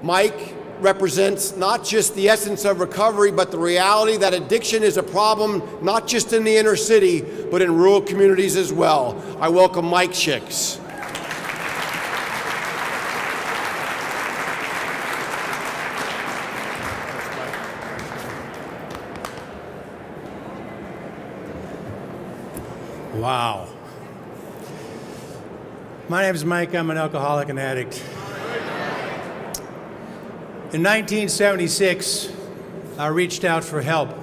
Mike represents not just the essence of recovery, but the reality that addiction is a problem not just in the inner city, but in rural communities as well. I welcome Mike Schiks. Wow. My name is Mike. I'm an alcoholic and addict. In 1976, I reached out for help.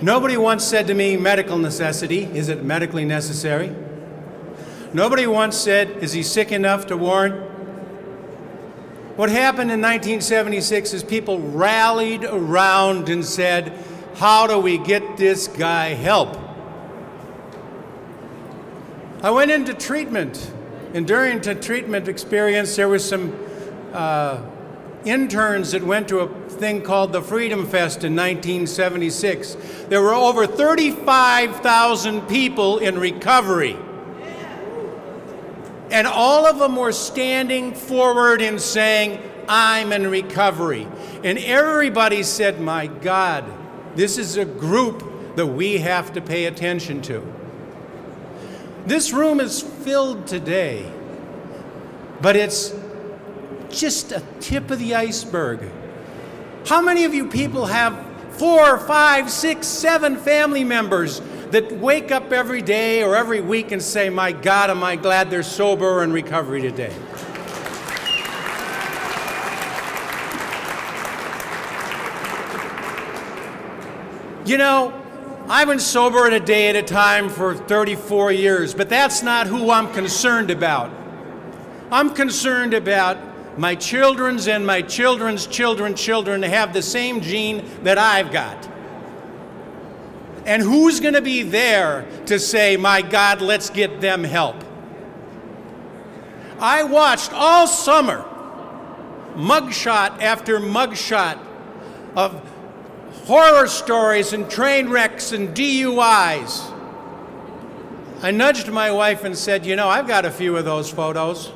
Nobody once said to me, medical necessity, is it medically necessary? Nobody once said, is he sick enough to warrant? What happened in 1976 is people rallied around and said, how do we get this guy help? I went into treatment, and during the treatment experience, there was some interns that went to a thing called the Freedom Fest in 1976. There were over 35,000 people in recovery. And all of them were standing forward and saying, I'm in recovery. And everybody said, my God, this is a group that we have to pay attention to. This room is filled today, but it's just a tip of the iceberg. How many of you people have 4, 5, 6, 7 family members that wake up every day or every week and say, my God, am I glad they're sober or in recovery today? You know, I've been sober a day at a time for 34 years, but that's not who I'm concerned about. I'm concerned about my children's and my children's children to have the same gene that I've got. And who's going to be there to say, my God, let's get them help? I watched all summer mugshot after mugshot of horror stories and train wrecks and DUIs. I nudged my wife and said, you know, I've got a few of those photos.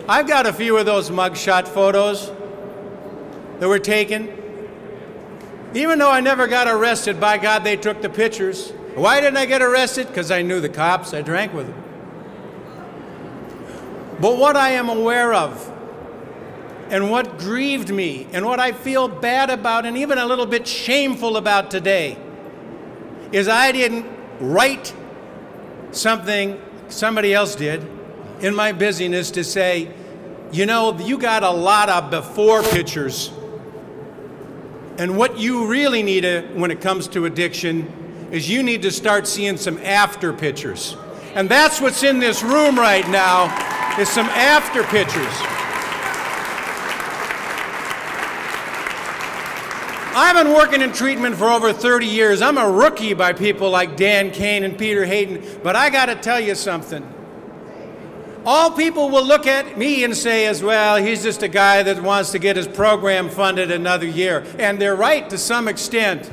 I've got a few of those mugshot photos that were taken. Even though I never got arrested, by God, they took the pictures. Why didn't I get arrested? Because I knew the cops. I drank with them. But what I am aware of, and what grieved me, and what I feel bad about, and even a little bit shameful about today, is I didn't write something somebody else did in my busyness to say, you know, you got a lot of before pictures. And what you really need when it comes to addiction is you need to start seeing some after pictures. And that's what's in this room right now, is some after pictures. I've been working in treatment for over 30 years. I'm a rookie by people like Dan Kane and Peter Hayden, but I got to tell you something. All people will look at me and say as well, he's just a guy that wants to get his program funded another year. And they're right to some extent.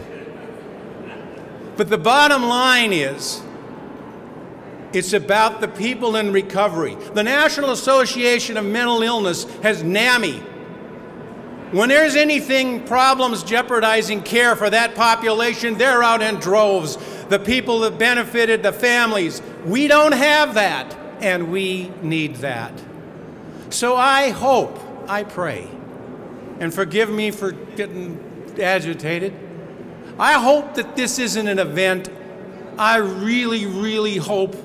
But the bottom line is, it's about the people in recovery. The National Association of Mental Illness has NAMI. When there's anything, problems jeopardizing care for that population, they're out in droves. The people that benefited, the families. We don't have that. And we need that. So I hope, I pray, and forgive me for getting agitated, I hope that this isn't an event. I really, really hope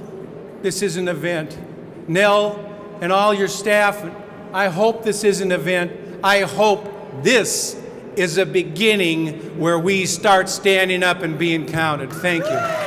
this is an event. Nell and all your staff, I hope this is an event. I hope this is a beginning where we start standing up and being counted. Thank you.